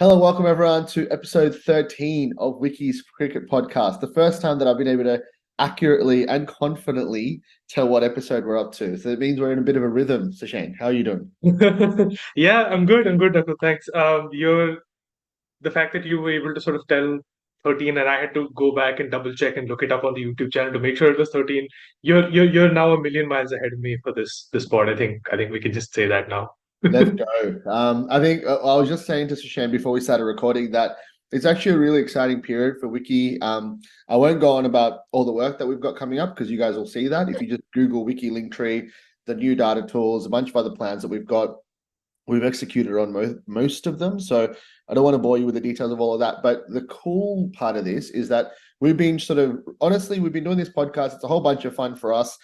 Hello, welcome everyone to episode 13 of Wicky's Cricket Podcast. The first time that I've been able to accurately and confidently tell what episode we're up to. So it means we're in a bit of a rhythm. So Shane, how are you doing? Yeah, I'm good. I'm good, Doctor. Thanks. You're the fact that you were able to sort of tell 13, and I had to go back and double check and look it up on the YouTube channel to make sure it was 13. You're now a million miles ahead of me for this pod. I think we can just say that now. Let's go. I think I was just saying to Shane before we started recording that it's actually a really exciting period for Wiki. I won't go on about all the work that we've got coming up because you guys will see that if you just Google Wiki Linktree, the new data tools, a bunch of other plans that we've got. We've executed on most of them. So I don't want to bore you with the details of all of that. But the cool part of this is that we've been honestly, we've been doing this podcast. It's a whole bunch of fun for us.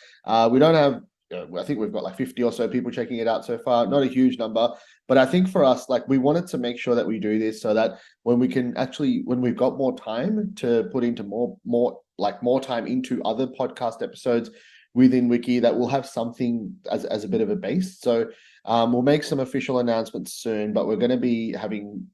We don't have, I think we've got like 50 or so people checking it out so far. Not a huge number. But I think for us, like we wanted to make sure that we do this so that when we've got more time to put into more time into other podcast episodes within Wiki, that we'll have something as a bit of a base. So we'll make some official announcements soon, but we're going to be having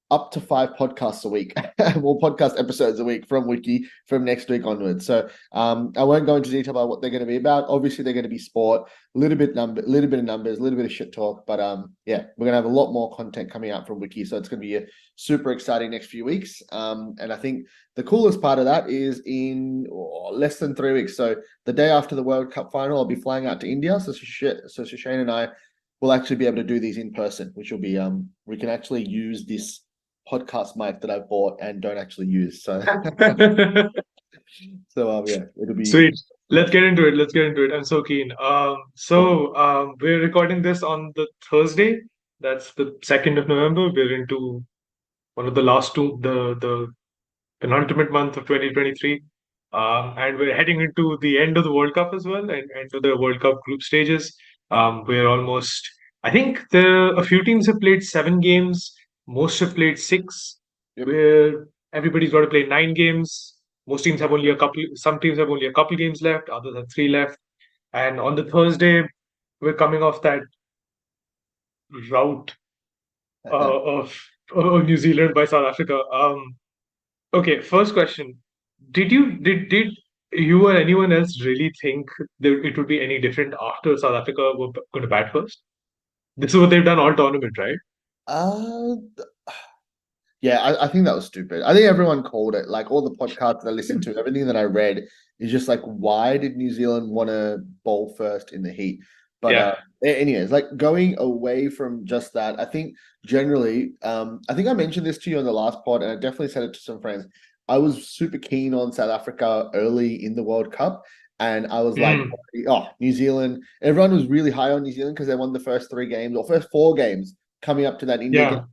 up to 5 podcasts a week, more podcast episodes a week from Wiki from next week onwards. So I won't go into detail about what they're going to be about. Obviously, they're going to be sport, a little bit of numbers, a little bit of shit talk. But yeah, we're going to have a lot more content coming out from Wiki. So it's going to be a super exciting next few weeks. And I think the coolest part of that is in less than 3 weeks. So the day after the World Cup final, I'll be flying out to India. So Shane and I will actually be able to do these in person, which will be we can actually use this podcast mic that I bought and don't actually use. So yeah, it'll be Sweet. Let's get into it. Let's get into it. I'm so keen. We're recording this on the Thursday. That's the 2nd of November. We're into one of the last two, the penultimate month of 2023. And we're heading into the end of the World Cup as well, and into the World Cup group stages. We're almost, I think a few teams have played 7 games, most have played 6, yep. where everybody's got to play 9 games. Most teams have only a couple, some teams have only a couple games left, others have 3 left. And on the Thursday, we're coming off that rout of New Zealand by South Africa. Okay, first question. Did you or anyone else really think that it would be any different after South Africa were going to bat first? This is what they've done all tournament, right? Uh, yeah, I think that was stupid. I think everyone called it. Like all the podcasts that I listened to, everything that I read is just like, why did New Zealand want to bowl first in the Heat? But Yeah. anyways, like going away from just that, I think generally, I think I mentioned this to you on the last pod, and I definitely said it to some friends. I was super keen on South Africa early in the World Cup, and I was like, Mm, oh, New Zealand. Everyone was really high on New Zealand because they won the first 3 games or first 4 games coming up to that India game, yeah.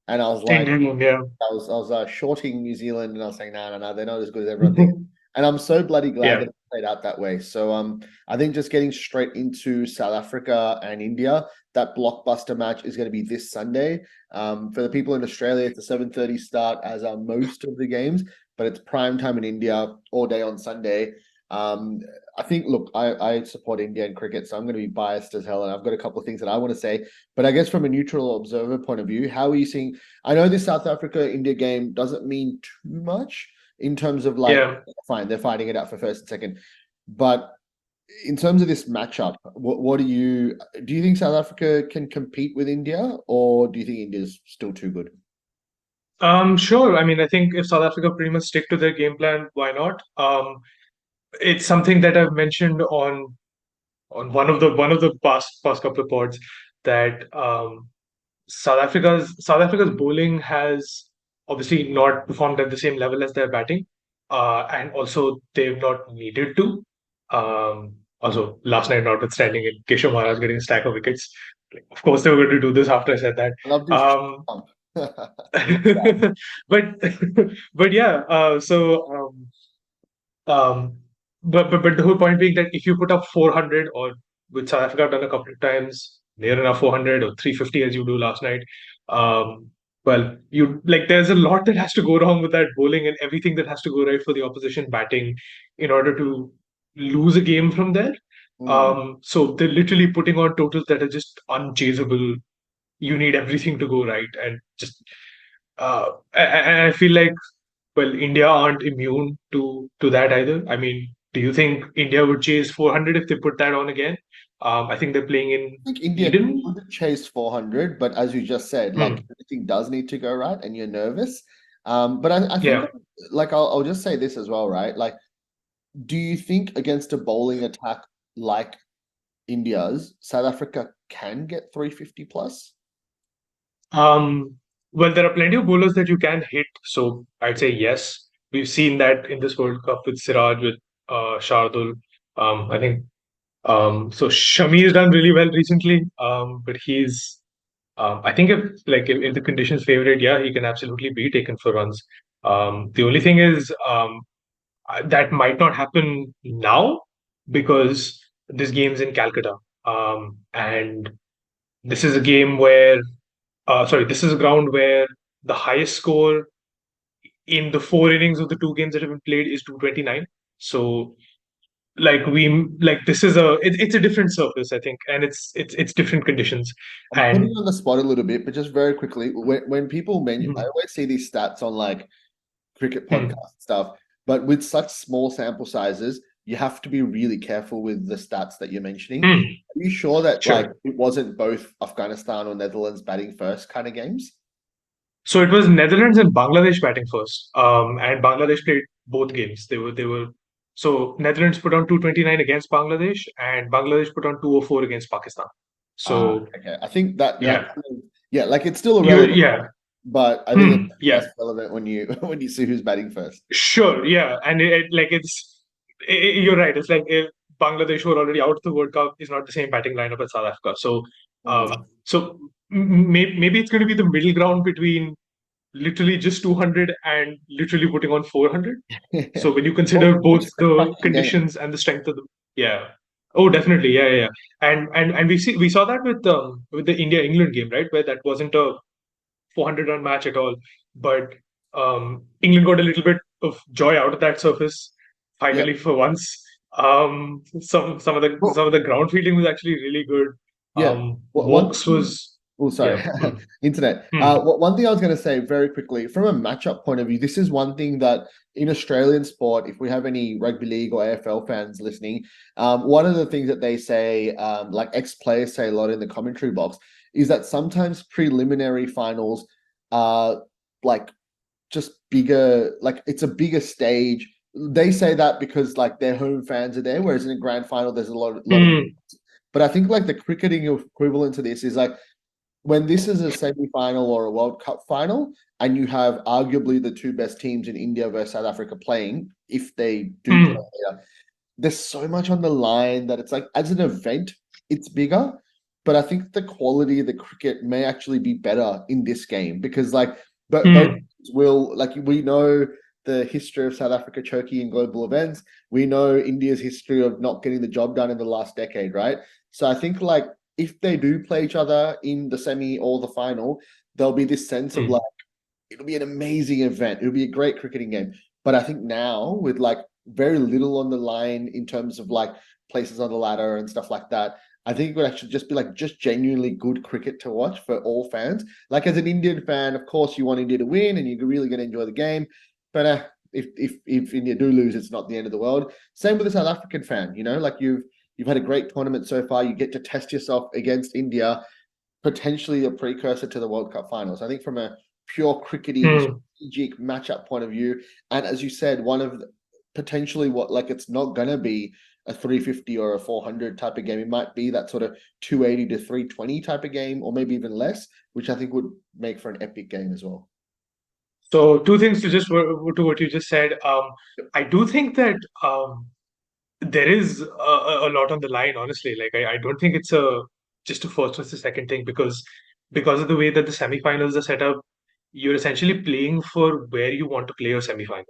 and I was like. England, yeah. I was shorting New Zealand, and I was saying, no, no, no, they're not as good as everyone thinks. And I'm so bloody glad Yeah. that it played out that way. So I think just getting straight into South Africa and India, that blockbuster match is going to be this Sunday. For the people in Australia, it's a 7:30 start, as are most of the games, but it's prime time in India all day on Sunday. Um, I think, look, I support India in cricket, so I'm going to be biased as hell, and I've got a couple of things that I want to say. But I guess from a neutral observer point of view, how are you seeing? I know this South Africa India game doesn't mean too much in terms of like, Yeah. fine, they're fighting it out for first and second, but in terms of this matchup, what do you think South Africa can compete with India, or do you think India's still too good? Sure. I mean, I think if South Africa pretty much stick to their game plan, why not? It's something that I've mentioned on one of the past couple of pods that South Africa's bowling has obviously not performed at the same level as their batting, and also they've not needed to. Also, last night, notwithstanding it, Keshav Maharaj getting a stack of wickets. Like, of course, they were going to do this after I said that. I love this. Um, Trump. but but yeah, um, but the whole point being that if you put up 400, or which South Africa have done a couple of times, near enough 400 or 350 as you do last night, um, well, you like there's a lot that has to go wrong with that bowling and everything that has to go right for the opposition batting in order to lose a game from there. Hmm. So they're literally putting on totals that are just unchaseable. You need everything to go right, and just And I feel like, well, India aren't immune to that either. I mean, do you think India would chase 400 if they put that on again? I think they're playing in I think India Eden. could chase 400, but as you just said, like Hmm. everything does need to go right, and you're nervous. But I think, Yeah. like, I'll just say this as well, right? Like, do you think against a bowling attack like India's, South Africa can get 350 plus? Um, well, there are plenty of bowlers that you can hit, so I'd say yes. We've seen that in this World Cup with Siraj, with Shardul. I think so. Shami's done really well recently, but he's I think if the conditions favor it, yeah, he can absolutely be taken for runs. The only thing is that might not happen now because this game's in Calcutta, and this is a game where this is a ground where the highest score in the 4 innings of the two games that have been played is 229. So this is it's a different surface, I think, and it's different conditions. I'm putting And you on the spot a little bit, but just very quickly, when people mention, I mm, always see these stats on like cricket mm, podcast stuff, but with such small sample sizes, you have to be really careful with the stats that you're mentioning. mm, Are you sure that like sure. it wasn't both Afghanistan or Netherlands batting first kind of games? So it was Netherlands and Bangladesh batting first. And Bangladesh played both games. They were so Netherlands put on 229 against Bangladesh, and Bangladesh put on 204 against Pakistan. So Okay. I think that yeah, yeah, like it's still irrelevant, yeah, but I think it's yeah. less relevant when you when you see who's batting first. Sure, yeah, and you're right. It's like if Bangladesh, who are already out of the World Cup, is not the same batting lineup as South Africa. So, Mm. maybe it's going to be the middle ground between literally just 200 and literally putting on 400. So when you Well, consider it's both a the cracking game. conditions and the strength of the, yeah, oh definitely, yeah, yeah, yeah. And we saw that with the India England game, right, where that wasn't a 400-run match at all. But England got a little bit of joy out of that surface Yeah. finally for once. Some Well, of the ground fielding was actually really good. yeah. One Walks thing. was Oh, sorry. yeah. Internet. Mm, One thing I was going to say very quickly, from a matchup point of view, this is one thing that in Australian sport, if we have any rugby league or AFL fans listening, one of the things that they say, like ex-players say a lot in the commentary box, is that sometimes preliminary finals are like just bigger, like it's a bigger stage. They say that because like their home fans are there, whereas in a grand final, there's a lot of. mm, But I think like the cricketing equivalent to this is like when this is a semi-final or a World Cup final, and you have arguably the two best teams in India versus South Africa playing, if they do play mm, later, there's so much on the line that it's like as an event, it's bigger. But I think the quality of the cricket may actually be better in this game because like but both mm, teams will like we know the history of South Africa choking in global events. We know India's history of not getting the job done in the last decade, right? So I think like if they do play each other in the semi or the final, there'll be this sense of like mm, it'll be an amazing event. It'll be a great cricketing game. But I think now with like very little on the line in terms of like places on the ladder and stuff like that, I think it would actually just be like just genuinely good cricket to watch for all fans. Like as an Indian fan, of course you want India to win and you're really going to enjoy the game. But if India do lose, it's not the end of the world. Same with the South African fan, you know, like you've had a great tournament so far. You get to test yourself against India, potentially a precursor to the World Cup finals. I think from a pure cricketing mm. strategic matchup point of view, and as you said, one of potentially what like it's not gonna be a 350 or a 400 type of game. It might be that sort of 280 to 320 type of game, or maybe even less, which I think would make for an epic game as well. So two things to what you just said. I do think that there is a lot on the line, honestly. Like I don't think it's a just a first versus second thing because of the way that the semifinals are set up, you're essentially playing for where you want to play your semifinal.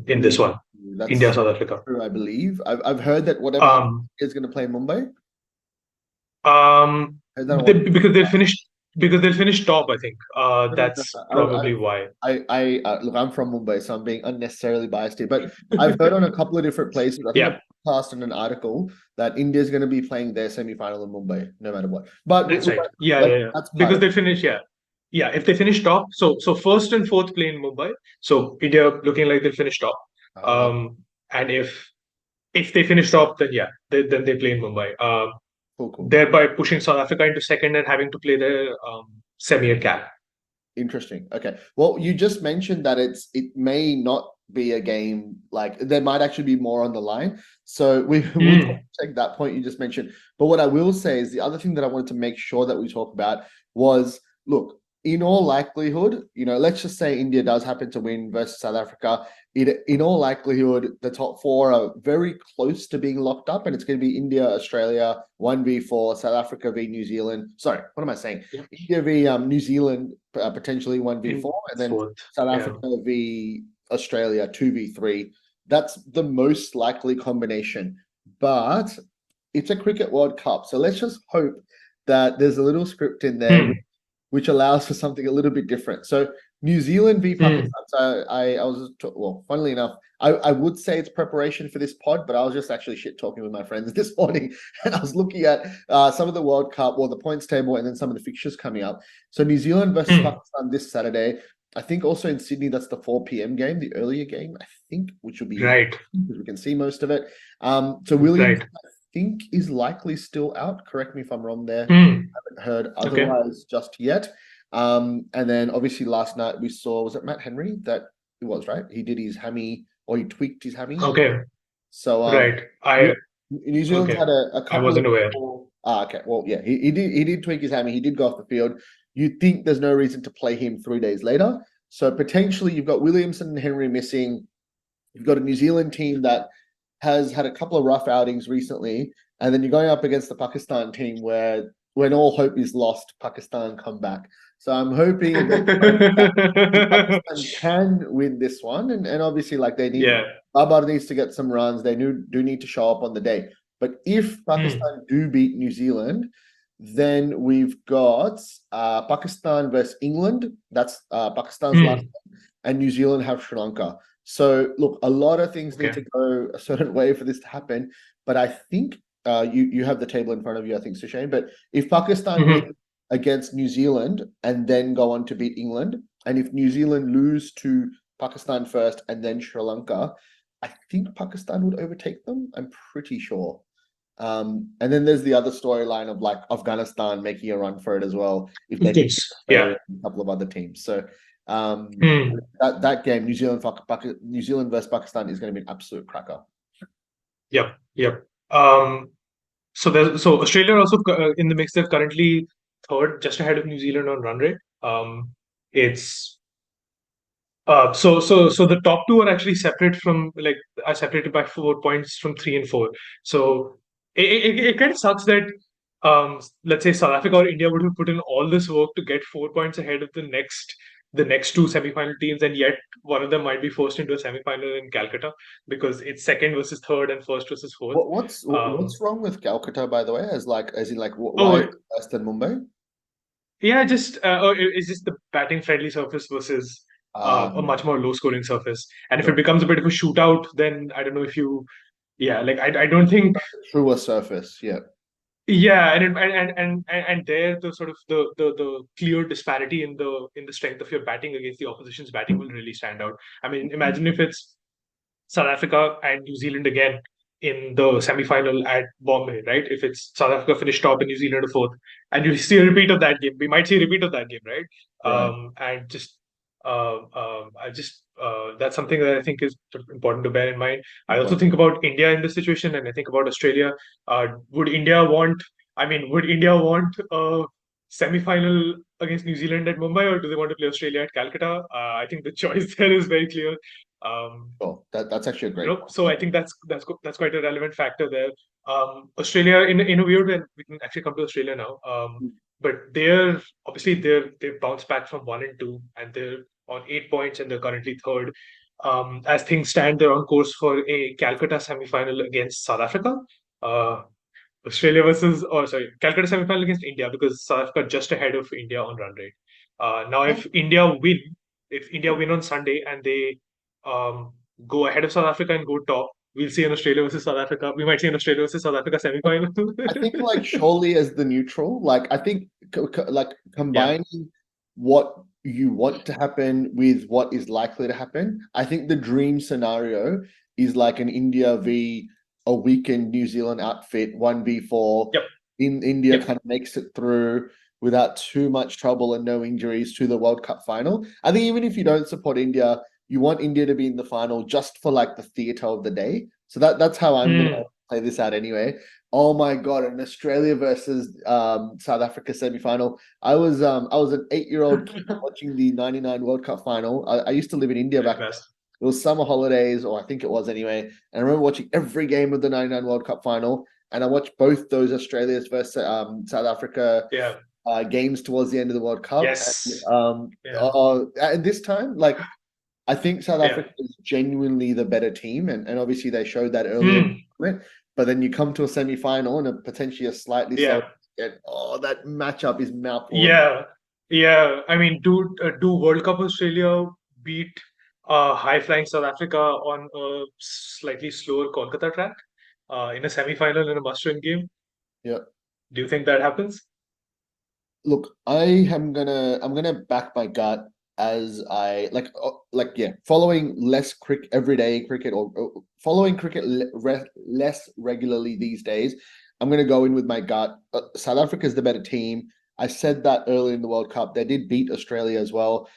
In this one, India That's South Africa. true, I believe. I've heard that whatever happens Um, is going to play in Mumbai. Heard that one. because they'll finish top. I think that's I, probably why. look, I'm from Mumbai, so I'm being unnecessarily biased here. But I've heard on a couple of different places, I think Yeah, a podcast and an article that India's going to be playing their semi-final in Mumbai, no matter what. But that's right. Yeah, like yeah, yeah. that's part Because of they'll finish. Yeah. yeah, if they finish top, so first and fourth play in Mumbai. So India looking like they'll finish top. Uh, And if they finish top, then yeah, then they play in Mumbai. cool, cool. Thereby pushing South Africa into second and having to play their semi at Cal. Interesting. Okay. Well, you just mentioned that it may not be a game, like there might actually be more on the line. So we'll Hmm. take that point you just mentioned. But what I will say is the other thing that I wanted to make sure that we talk about was, look, in all likelihood, let's just say India does happen to win versus South Africa. In all likelihood, the top four are very close to being locked up, and it's going to be India, Australia, 1v4, South Africa v New Zealand. Sorry, what am I saying? Yeah. India v New Zealand, potentially In 1v4, and then fourth. South Yeah. Africa v Australia 2v3. That's the most likely combination. But it's a Cricket World Cup. So let's just hope that there's a little script in there Hmm. which allows for something a little bit different. So New Zealand v Hmm. Pakistan. So I was well, funnily enough, I would say it's preparation for this pod, but I was just actually shit talking with my friends this morning, and I was looking at some of the World Cup, well, the points table, and then some of the fixtures coming up. So New Zealand versus Hmm. Pakistan this Saturday. I think also in Sydney, that's the 4 p.m. game, the earlier game, I think, which will be Right. because we can see most of it. So Williams, Right. I think, is likely still out. Correct me if I'm wrong there. Hmm. Haven't heard Okay. otherwise just yet. And then obviously last night we saw, was it Matt Henry that it was, right? He did his hammy, or he tweaked his hammy. Okay. So Right. New Zealand's Okay. had a I couple of wasn't aware. okay. Well, yeah, he did tweak his hammy. He did go off the field. You'd think there's no reason to play him 3 days later. So potentially you've got Williamson and Henry missing. You've got a New Zealand team that has had a couple of rough outings recently, and then you're going up against the Pakistan team where when all hope is lost, Pakistan come back. So I'm hoping against Pakistan can win this one, and obviously like they need Yeah. Babar needs to get some runs. They do need to show up on the day. But if Hmm. Pakistan do beat New Zealand, then we've got Pakistan versus England. That's Pakistan's last, Hmm. and New Zealand have Sri Lanka. So look, a lot of things need Okay. to go a certain way for this to happen. But I think you have the table in front of you, I think, Sushane. But if Pakistan win Hmm. against New Zealand and then go on to beat England, and if New Zealand lose to Pakistan first and then Sri Lanka, I think Pakistan would overtake them. I'm pretty sure. And then there's the other storyline of like Afghanistan making a run for it as well if they Of beat course. Yeah. Australia and a couple of other teams. So Hmm. that game, New Zealand versus Pakistan, is going to be an absolute cracker. Yep. Yep. So Australia are also in the mix. They're currently third, just ahead of New Zealand on run rate. It's so the top two are actually separate from like are separated by 4 points from 3 and 4. So it kind of sucks that let's say South Africa or India would have put in all this work to get 4 points ahead of the next two semi-final teams, and yet one of them might be forced into a semi-final in Calcutta because it's second versus third and first versus fourth. What's wrong with Calcutta, by the way? As in like why is Oh it worse than Mumbai? yeah, just it's just the batting friendly surface versus a much more low scoring surface. And if it Sure. becomes a bit of a shootout, then I don't know if you yeah, like I don't think Truer surface, yeah. yeah, and there the sort of the clear disparity in the strength of your batting against the opposition's batting will really stand out. I mean, imagine if it's South Africa and New Zealand again in the semi-final at Bombay, right? If it's South Africa finished top and New Zealand a fourth, and you see a repeat of that game, we might see a repeat of that game, right? Right. And just I just that's something that I think is important to bear in mind. I Good also point. think about India in this situation, and I think about Australia. Would India want? I mean, would India want a semi-final against New Zealand at Mumbai, or do they want to play Australia at Calcutta? I think the choice there is very clear. Sure. That's actually a great point. So I think that's quite a relevant factor there. Australia, in a weird way, we can actually come to Australia now. But they're obviously they've bounced back from 1 and 2, and they're on 8 points, and they're currently third. As things stand, they're on course for a Calcutta semi-final against South Africa. Uh, Australia versus, or sorry, Calcutta semi-final against India because South Africa just ahead of India on run rate. Now, if India win on Sunday and they um, go ahead of South Africa and go top, we'll see an Australia versus South Africa. We might see an Australia versus South Africa semi-final. I think like surely as the neutral, like I think like Yeah. combining. what you want to happen with what is likely to happen. I think the dream scenario is like an India v a weakened New Zealand outfit, 1v4. Yep. In India Yep. kind of makes it through without too much trouble and no injuries to the World Cup final. I think even if you don't support India, you want India to be in the final just for like the theatre of the day. So that's how I'm gonna Mm. play this out anyway. Oh my God, an Australia versus South Africa semi-final. I was an 8-year-old kid watching the 99 World Cup final. I used to live in India back then. Best. It was summer holidays, or I think it was anyway. And I remember watching every game of the 99 World Cup final. And I watched both those Australia's versus South Africa Yeah. games towards the end of the World Cup. Yes. Yeah. And this time, like I think South Yeah. Africa is genuinely the better team, and obviously they showed that earlier in Hmm. the tournament. But then you come to a semi-final and potentially a slightly slower, Yeah. and that matchup is mouth-watering. Yeah. Yeah. I mean, do World Cup Australia beat high-flying South Africa on a slightly slower Kolkata track in a semi-final in a must-win game? Yeah. Do you think that happens? Look, I'm gonna back my gut as I like yeah, following less everyday cricket or following cricket less regularly these days. I'm gonna go in with my gut. South Africa is the better team. I said that earlier in the World Cup. They did beat Australia as well.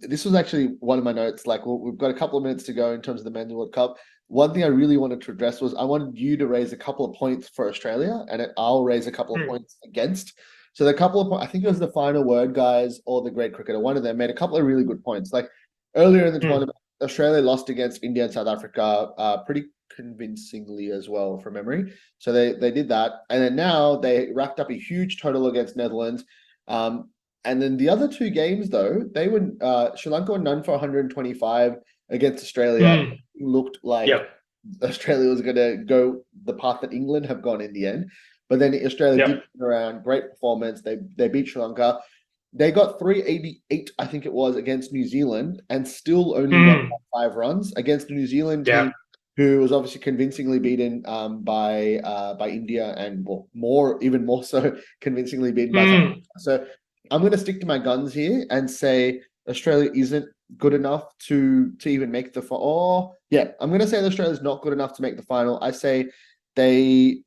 This was actually one of my notes. Like we've got a couple of minutes to go in terms of the Men's World Cup. One thing I really wanted to address was I wanted you to raise a couple of points for Australia, and I'll raise a couple of Hmm. points against. So the couple of I think it was the final word guys or the great cricketer. One of them made a couple of really good points. Like earlier in the Hmm. tournament, Australia lost against India and South Africa pretty convincingly as well from memory. So they did that, and then now they racked up a huge total against Netherlands. Um, and then the other two games though, they were Sri Lanka were none for 125 against Australia. Hmm. It looked like Yep. Australia was going to go the path that England have gone in the end. But then Australia did Yep. turn around, great performance. They beat Sri Lanka. They got 388, I think it was, against New Zealand, and still only won Hmm. by 5 runs against the New Zealand team, Yeah. who was obviously convincingly beaten by India, and well, even more so, convincingly beaten by South Hmm. Africa. So I'm going to stick to my guns here and say Australia isn't good enough to even make the final. Oh, yeah, I'm going to say that Australia's not good enough to make the final. I say they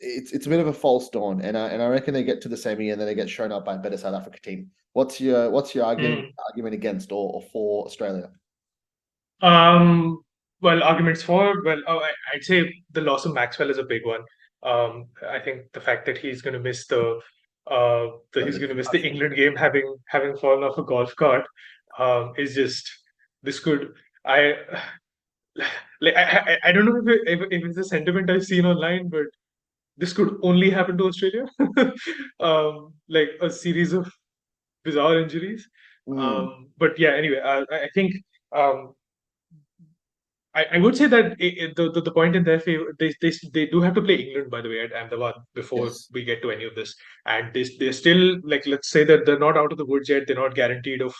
it's a bit of a false dawn, and I reckon they get to the semi and then they get shown up by a better South Africa team. What's your Hmm. argument against or for Australia? Um, well, arguments for, well, I'd say the loss of Maxwell is a big one. I think the fact that he's The going to miss the concussion. England game, having fallen off a golf cart, is just this could I like I don't know if it's a sentiment I've seen online, but this could only happen to Australia. Like a series of bizarre injuries. Mm, But yeah, anyway, I think um, I would say that the point in their favor, they do have to play England, by the way, at Ahmedabad before yes. we get to any of this, and they're still like, let's say that they're not out of the woods yet. They're not guaranteed of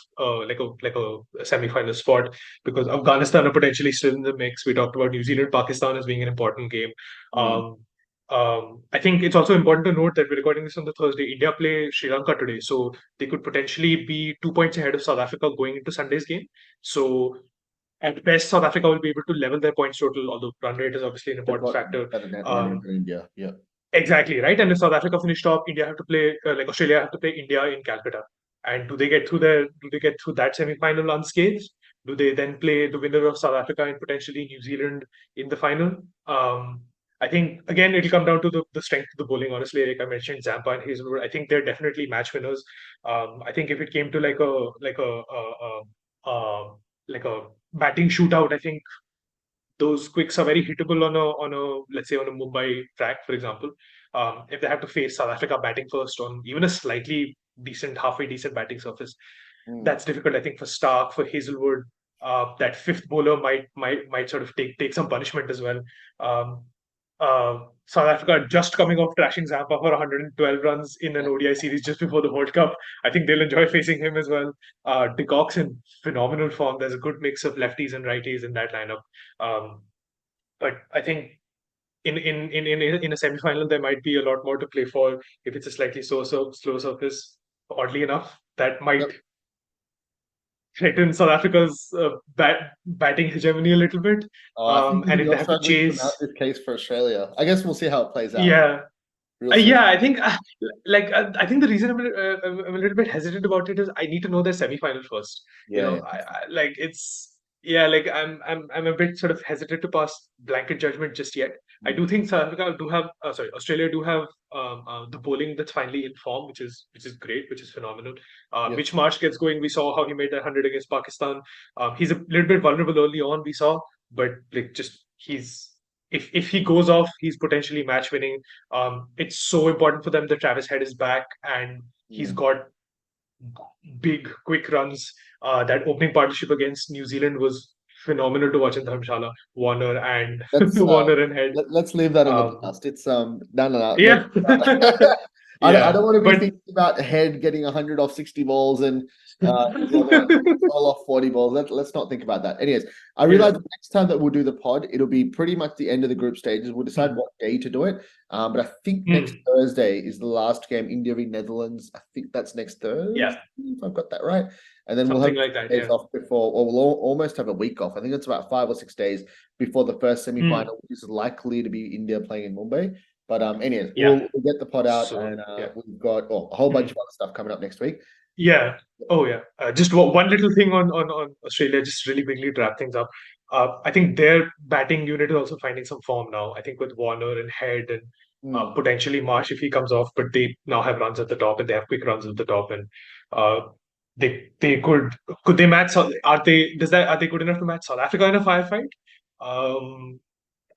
like a semi-final spot because Afghanistan are potentially still in the mix. We talked about New Zealand, Pakistan as being an important game. Mm, Um, I think it's also important to note that we're recording this on the Thursday. India play Sri Lanka today, so they could potentially be 2 points ahead of South Africa going into Sunday's game. So at best, South Africa will be able to level their points total, although run rate is obviously an they've important got factor. better net running Um, than India. Yeah. exactly, right? And if South Africa finish top, India have to play, like Australia have to play India in Calcutta. And do they get through that semi-final unscathed? Do they then play the winner of South Africa and potentially New Zealand in the final? I think again it'll come down to the strength of the bowling. Honestly, like I mentioned, Zampa and Hazelwood, I think they're definitely match winners. I think if it came to like a batting shootout, I think those quicks are very hittable on a let's say on a Mumbai track, for example. If they have to face South Africa batting first on even a slightly decent, halfway decent batting surface, Mm. that's difficult. I think for Stark, for Hazelwood, that fifth bowler might sort of take some punishment as well. Um, South Africa just coming off trashing Zampa for 112 runs in an ODI series just before the World Cup. I think they'll enjoy facing him as well. De Kock's in phenomenal form. There's a good mix of lefties and righties in that lineup. Um, but I think in a semi-final there might be a lot more to play for if it's a slightly slow surface. Oddly enough, that might Yep. threaten South Africa's batting hegemony a little bit. I think And if you're they have to struggling to chase, mount this case for Australia. I guess we'll see how it plays out yeah, real soon. yeah, I think I think the reason I'm a little bit hesitant about it is I need to know their semi-final first. You Yeah, know, yeah. like it's yeah, like I'm a bit sort of hesitant to pass blanket judgment just yet. I Mm. do think South Africa do have sorry, Australia do have the bowling that's finally in form, which is great, which is phenomenal. Yep. Mitch Marsh gets going. We saw how he made that 100 against Pakistan. He's a little bit vulnerable early on. We saw, but like just he's if he goes off, he's potentially match winning. It's so important for them that Travis Head is back and he's Mm. got big, quick runs. That opening partnership against New Zealand was phenomenal to watch in Dharamshala. Warner and Let's Warner and Head. let's leave that in the Um, past. It's no. Let's yeah, I yeah, don't want to be but thinking about Head getting 100 off 60 balls and Warner all off 40 balls. Let's not think about that. Anyways, I yeah. realize the next time that we'll do the pod, it'll be pretty much the end of the group stages. We'll decide Hmm. what day to do it. But I think next Hmm. Thursday is the last game, India v Netherlands. I think that's next Thursday, Yeah, if I've got that right. And then we'll have something like that. days Yeah. off before, or we'll almost have a week off. I think it's about 5 or 6 days before the first Hmm. semi-final, which is likely to be India playing in Mumbai. But anyways, Yeah. we'll get the pod out, So and yeah. we've got a whole bunch Hmm. of other stuff coming up next week. Yeah. Oh, yeah. Just one little thing on Australia, just really quickly to wrap things up. I think their batting unit is also finding some form now. I think with Warner and Head and Mm. potentially Marsh if he comes off, but they now have runs at the top and they have quick runs at the top, and uh, they could they match? Are they good enough to match South Africa in a firefight? Um,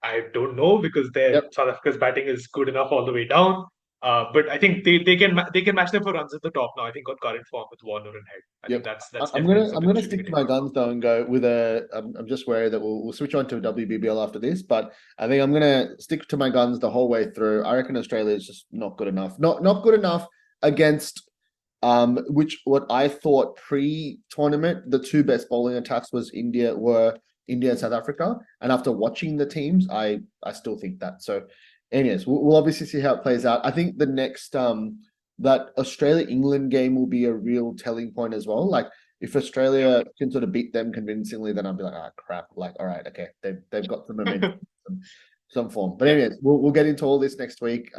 I don't know because their Yep. South Africa's batting is good enough all the way down. But I think they can match them for runs at the top now. I think on current form with Warner and Head. I think Yep. that's I'm definitely gonna I'm something we gonna should be stick to getting my on. guns though and go with a. I'm just worried that we'll switch on to WBBL after this, but I think I'm gonna stick to my guns the whole way through. I reckon Australia is just not good enough. Not good enough against which what I thought pre-tournament the two best bowling attacks were India and South Africa, and after watching the teams, I still think that. So, anyways, we'll obviously see how it plays out. I think the next that Australia England game will be a real telling point as well. Like if Australia can sort of beat them convincingly, then I'll be like, ah, crap. Like, all right, okay, they've got some momentum, some form. But Yeah, anyways, we'll get into all this next week.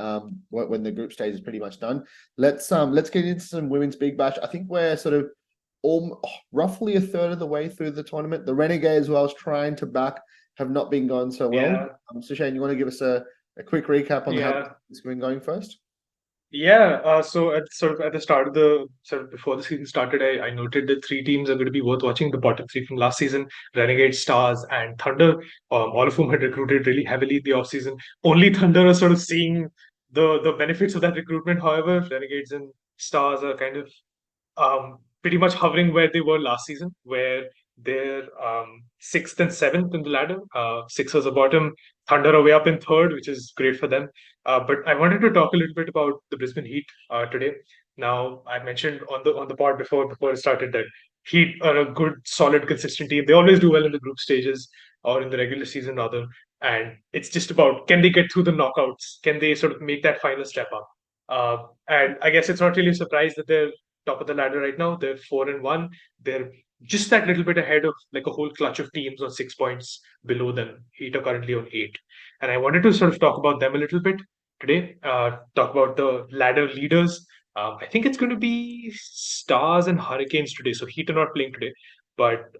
When the group stage is pretty much done. Let's get into some women's big bash. I think we're sort of roughly a third of the way through the tournament. The Renegades, who I was trying to back, have not been going so well. yeah, So Shane, you want to give us a quick recap on how yeah. it's been going first? Yeah, so at the start of the sort of before the season started, I noted that three teams are going to be worth watching. The bottom three from last season: Renegade, Stars, and Thunder. All of whom had recruited really heavily in the off season. Only Thunder are sort of seeing the benefits of that recruitment. However, Renegades and Stars are kind of pretty much hovering where they were last season, where they're sixth and seventh in the ladder. Sixers are bottom, Thunder are way up in third, which is great for them. But I wanted to talk a little bit about the Brisbane Heat today. Now, I mentioned on the pod before it started that Heat are a good, solid, consistent team. They always do well in the group stages or in the regular season, rather. And it's just about can they get through the knockouts? Can they sort of make that final step up? And I guess it's not really a surprise that they're top of the ladder right now. They're 4-1. They're just that little bit ahead of like a whole clutch of teams on 6 points below them. Heat are currently on 8. And I wanted to sort of talk about them a little bit today. Talk about the ladder leaders. I think it's going to be Stars and Hurricanes today. So Heat are not playing today, but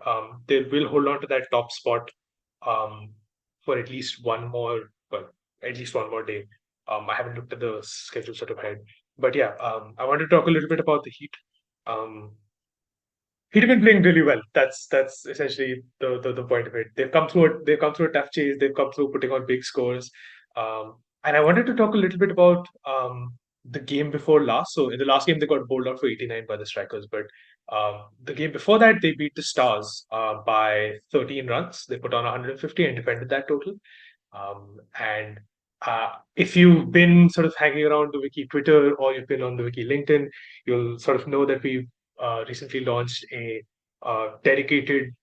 they will hold on to that top spot um, for at least one more, well, at least one more day. I haven't looked at the schedule sort of ahead, but yeah, I want to talk a little bit about the Heat. Um, Heat have been playing really well. That's essentially the point of it. They've come through a tough chase. They've come through putting on big scores. And I wanted to talk a little bit about the game before last. So in the last game, they got bowled out for 89 by the Strikers, but the game before that, they beat the Stars by 13 runs. They put on 150 and defended that total. And if you've been sort of hanging around the Wiki Twitter or you've been on the Wiki LinkedIn, you'll sort of know that we've recently launched a dedicated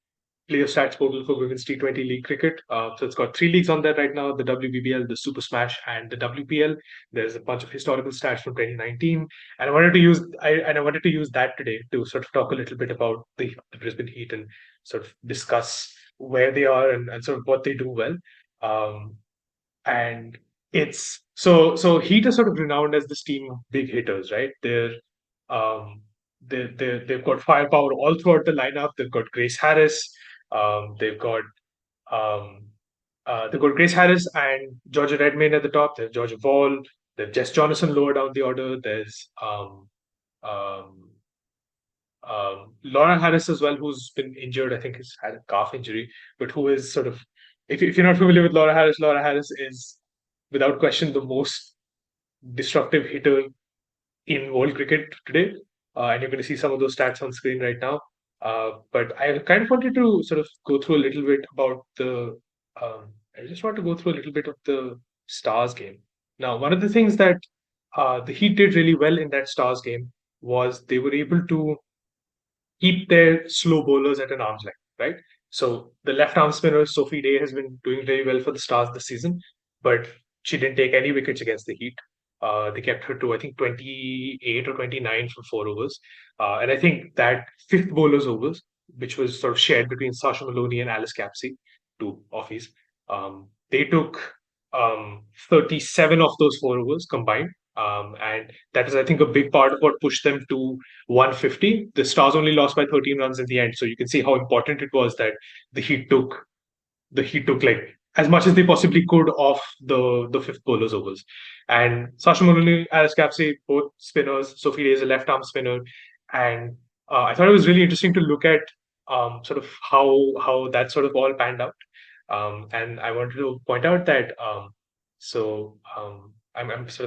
player stats portal for women's T20 league cricket. So it's got 3 leagues on there right now: the WBBL, the Super Smash, and the WPL. There's a bunch of historical stats from 2019, and I wanted to use that today to sort of talk a little bit about the Brisbane Heat and sort of discuss where they are and sort of what they do well. Um, and it's so Heat are sort of renowned as this team of big hitters, right? Um they've got firepower all throughout the lineup. They've got Grace Harris, um they've got um they've got Grace Harris and Georgia Redmayne at the top. There's Georgia Wall. There's Jess Jonathan lower down the order. There's um Laura Harris as well, who's been injured. I think he's had a calf injury, but who is sort of, if you're not familiar with Laura Harris is without question the most disruptive hitter in world cricket today. And you're going to see some of those stats on screen right now. But I kind of wanted to sort of go through a little bit about I just want to go through a little bit of the Stars game. Now, one of the things that the Heat did really well in that Stars game was they were able to keep their slow bowlers at an arm's length, right? So the left arm spinner Sophie Day has been doing very well for the Stars this season, but she didn't take any wickets against the Heat. They kept her to, I think, 28 or 29 for 4 overs. And I think that fifth bowler's overs, which was sort of shared between Sasha Maloney and Alice Capsey, two offies, they took 37 of those 4 overs combined. And that is, I think, a big part of what pushed them to 150. The Stars only lost by 13 runs in the end, so you can see how important it was that the Heat took like as much as they possibly could off the fifth bowler's overs. And Sasha Mulroney, Alice Capsey, both spinners. Sophie Day is a left arm spinner, and I thought it was really interesting to look at sort of how that sort of all panned out. And I wanted to point out that I'm sort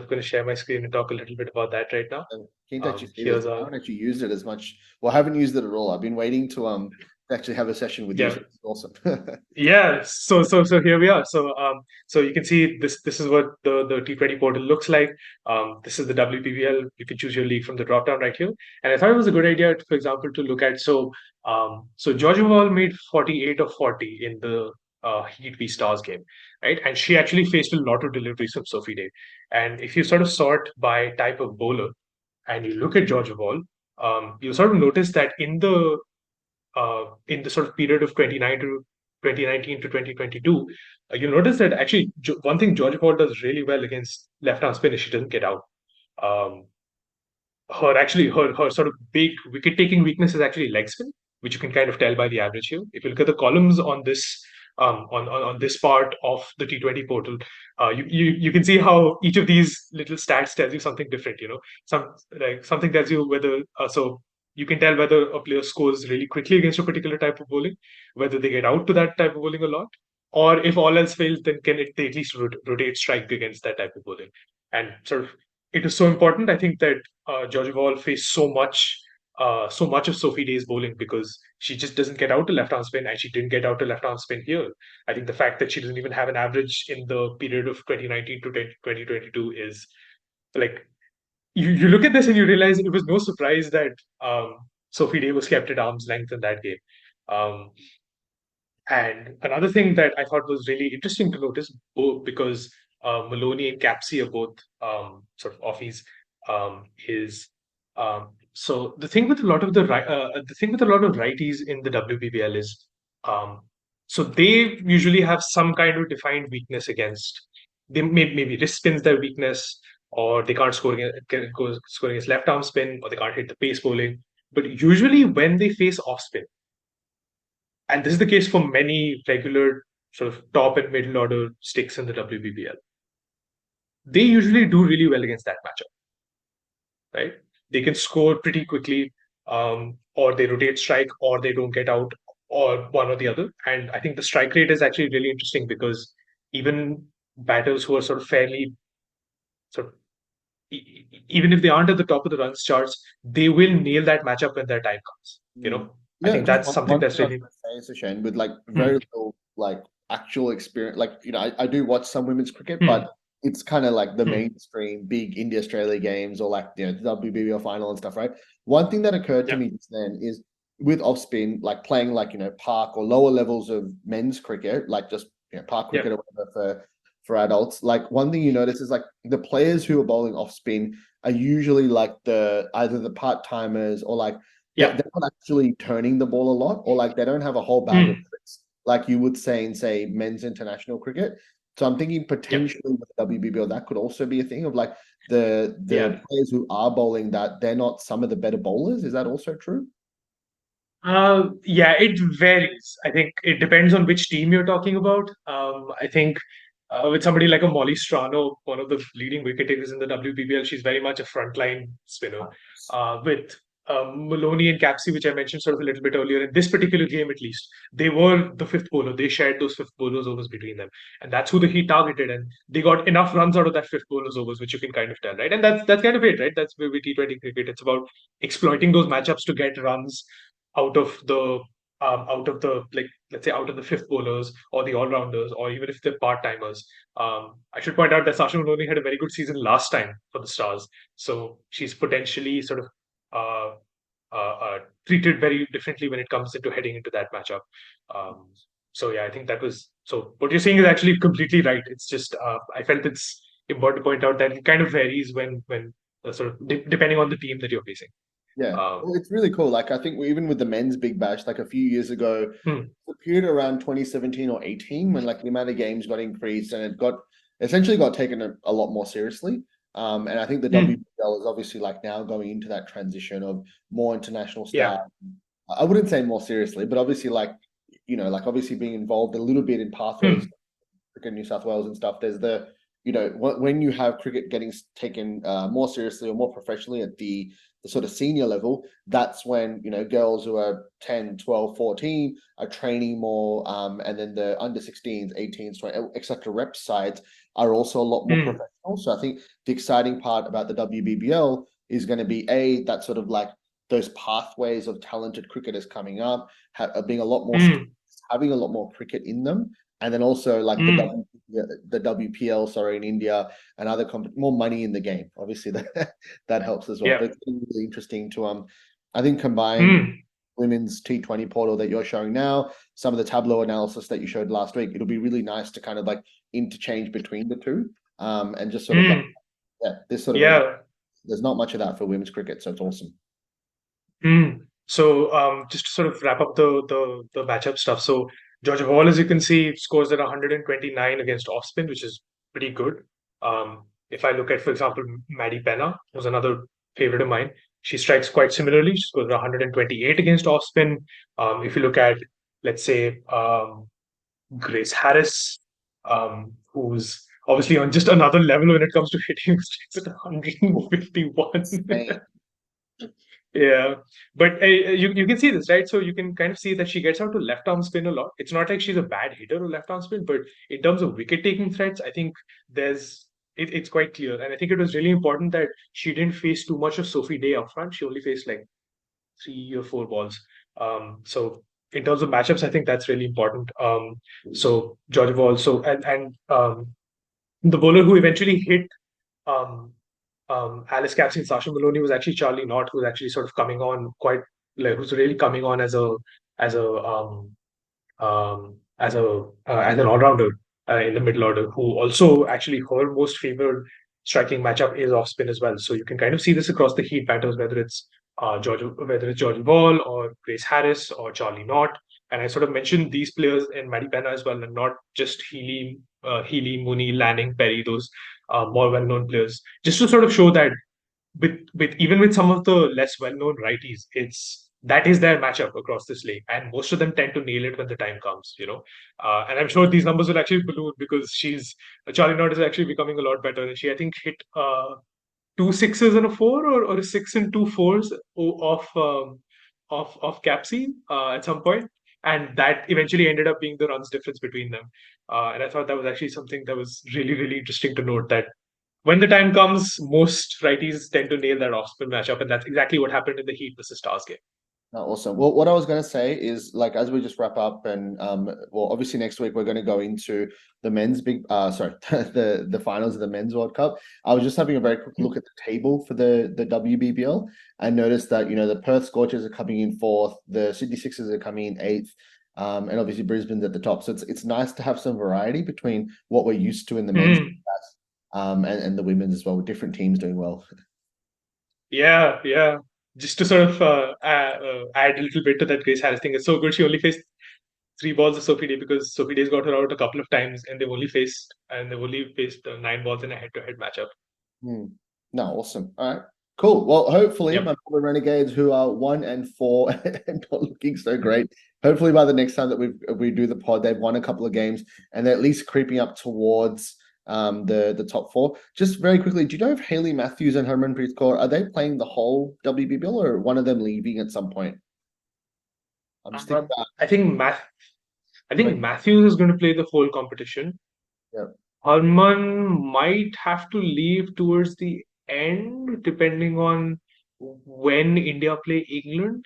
of going to share my screen and talk a little bit about that right now. I'm keen to actually see Here's this. I a haven't actually used it as much. Well, I haven't used it at all. I've been waiting to actually have a session with you. yeah. So it's awesome. Yeah, so here we are. So you can see this is what the T20 portal looks like. This is the WBBL. You can choose your league from the drop down right here. And I thought it was a good idea, for example, to look at so Georgia Wall made 48 of 40 in the Heat v Stars game, right? And she actually faced a lot of deliveries from Sophie Day. And if you sort of sort by type of bowler and you look at Georgia Wall, you'll sort of notice that in the sort of period of 2019 to 2022, you'll notice that actually one thing Georgia Ford does really well against left-arm spin is she doesn't get out. Um, her sort of big wicket-taking weakness is actually leg spin, which you can kind of tell by the average here. If you look at the columns on this on this part of the T20 portal, you can see how each of these little stats tells you something different. Something tells you whether so you can tell whether a player scores really quickly against a particular type of bowling, whether they get out to that type of bowling a lot, or if all else fails, then they at least rotate strike against that type of bowling. And sort of it is so important. I think that Georgia Ball faced so much of Sophie Day's bowling because she just doesn't get out to left arm spin, and she didn't get out to left arm spin here. I think the fact that she doesn't even have an average in the period of 2019 to 2022 is like you look at this and you realize it was no surprise that Sophie Day was kept at arm's length in that game. Um, and another thing that I thought was really interesting to notice, both because Maloney and Capsey are both sort of offies, is so the thing with a lot of the thing with a lot of righties in the WBBL is um, so they usually have some kind of defined weakness against. They maybe wrist spins their weakness, or they can't score against left arm spin, or they can't hit the pace bowling. But usually when they face off spin, and this is the case for many regular sort of top and middle order sticks in the WBBL, they usually do really well against that matchup, right? They can score pretty quickly, or they rotate strike, or they don't get out, or one or the other. And I think the strike rate is actually really interesting because even batters who are sort of fairly sort of even if they aren't at the top of the runs charts, they will nail that matchup when their time comes. I Yeah, think just that's something one that's thing I was really gonna say, Shane, with like very little like actual experience. Like, I do watch some women's cricket, but it's kind of like the mainstream big India Australia games or like the WBBL final and stuff, right? One thing that occurred to me just then is with off spin, like playing like park or lower levels of men's cricket, like just park Yeah. cricket or whatever for adults. Like one thing you notice is like the players who are bowling off spin are usually like either the part timers or like Yeah. they're not actually turning the ball a lot, or like they don't have a whole bag of Mm. tricks like you would say in say men's international cricket. So I'm thinking Yeah. potentially with the WBBL that could also be a thing of like the Yeah. players who are bowling that they're not some of the better bowlers. Is that also true? Yeah, it varies. I think it depends on which team you're talking about. I think with somebody like a Molly Strano, one of the leading wicket takers in the WBBL, she's very much a frontline spinner. With Maloney and Capsey, which I mentioned sort of a little bit earlier, in this particular game at least, they were the fifth bowler. They shared those fifth bowlers overs between them, and that's who the Heat targeted, and they got enough runs out of that fifth bowlers overs, which you can kind of tell, right? And that's kind of it, right? That's where with T20 cricket, it's about exploiting those matchups to get runs out of the like let's say out of the fifth bowlers or the all rounders or even if they're part timers. I should point out that Sasha Maloney had a very good season last time for the Stars, so she's potentially sort of uh, treated very differently when it comes into heading into that matchup. Um, so yeah, I think that was so. What you're saying is actually completely right. It's just I felt it's important to point out that it kind of varies when sort of depending on the team that you're facing. Yeah, Um, well, it's really cool. Like I think even with the men's Big Bash, like a few years ago, hmm, the period around 2017 or 18, when like the amount of games got increased and it got essentially got taken a lot more seriously. And I think the hmm, WBL is obviously like now going into that transition of more international yeah. stars. I wouldn't say more seriously, but obviously like like obviously being involved a little bit in pathways, Hmm. cricket New South Wales and stuff. There's when you have cricket getting taken more seriously or more professionally at the sort of senior level, that's when girls who are 10, 12, 14 are training more, and then the under 16s, 18s, 20, etc. rep sides are also a lot more Mm, professional. So I think the exciting part about the WBBL is going to be that sort of like those pathways of talented cricketers coming up, being a lot more mm, having a lot more cricket in them, and then also like mm, the WPL, sorry, in India and other more money in the game. Obviously, that that helps as well. yeah. But it's been really interesting to I think combine Mm, women's T20 portal that you're showing now, some of the Tableau analysis that you showed last week. It'll be really nice to kind of like interchange between the two, and just sort of like mm, this sort of yeah. there's not much of that for women's cricket, so it's awesome. Mm. So just to sort of wrap up the matchup stuff. So Georgia Hall, as you can see, scores at 129 against off spin, which is pretty good. If I look at, for example, Maddie Penna, who's another favorite of mine, she strikes quite similarly. She scores 128 against off spin. If you look at, let's say, Grace Harris, who's obviously on just another level when it comes to hitting, strikes at 151. Same. Yeah, but you can see this, right? So you can kind of see that she gets out to left arm spin a lot. It's not like she's a bad hitter or left arm spin, but in terms of wicket taking threats, I think it's quite clear. And I think it was really important that she didn't face too much of Sophie Day up front. She only faced like 3 or 4 balls. So in terms of matchups, I think that's really important. So Georgia Ball, so and the bowler who eventually hit um Alice Capsey and Sasha Maloney was actually Charlie Knott, who's actually sort of coming on quite like who's really coming on as a as an all rounder in the middle order, who also actually her most favored striking matchup is off spin as well. So you can kind of see this across the Heat batters, whether it's Georgia Ball or Grace Harris or Charlie Knott. And I sort of mentioned these players in Maddie Penna as well, and not just Healy, Mooney, Lanning, Perry, those more well-known players, just to sort of show that with even with some of the less well-known righties, it's that is their matchup across this league, and most of them tend to nail it when the time comes. And I'm sure these numbers will actually balloon because she's Charlie Knott is actually becoming a lot better, and she I think hit 2 6s and a four, or a 6 and 2 4s of Capsy at some point, and that eventually ended up being the runs difference between them. And I thought that was actually something that was really really interesting to note that when the time comes, most righties tend to nail that off spin matchup, and that's exactly what happened in the Heat versus Stars game. No, awesome. Well, what I was going to say is, like, as we just wrap up, and well, obviously next week we're going to go into the men's the finals of the men's World Cup. I was just having a very quick look at the table for the WBBL and noticed that the Perth Scorchers are coming in fourth, the Sydney Sixers are coming in eighth, and obviously Brisbane's at the top. So it's nice to have some variety between what we're used to in the men's, Mm. and the women's as well, with different teams doing well. Yeah, yeah. Just to sort of add a little bit to that Grace Harris thing, it's so good. She only faced three balls of Sophie Day because Sophie Day's got her out a couple of times, and they've only faced 9 balls in a head-to-head matchup. Hmm. No, awesome. All right, cool. Well, hopefully Yep. my Melbourne Renegades, who are 1-4 and not looking so great, hopefully by the next time that we do the pod, they've won a couple of games and they're at least creeping up towards the top four. Just very quickly, do you know if Hayley Matthews and Harmanpreet Kaur are they playing the whole WBBL or one of them leaving at some point? I'm just thinking about I think like, Matthews is going to play the whole competition. yeah. Harman might have to leave towards the end, depending on when India play England.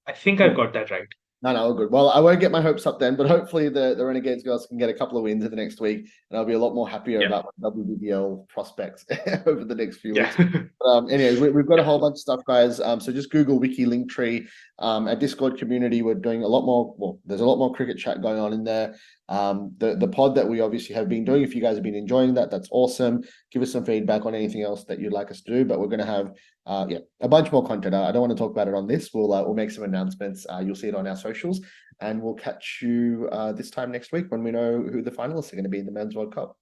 I think I've got that right. No, all good. Well, I won't get my hopes up then, but hopefully the Renegades girls can get a couple of wins in the next week, and I'll be a lot more happier Yeah. about my WBBL prospects over the next few Yeah. weeks. Anyways, we've got a Yeah. whole bunch of stuff, guys. So just Google Wiki Linktree. Our Discord community, we're doing a lot more. Well, there's a lot more cricket chat going on in there. The pod that we obviously have been doing. If you guys have been enjoying that, that's awesome. Give us some feedback on anything else that you'd like us to do. But we're going to have a bunch more content. I don't want to talk about it on this. We'll make some announcements. You'll see it on our socials, and we'll catch you this time next week when we know who the finalists are going to be in the Men's World Cup.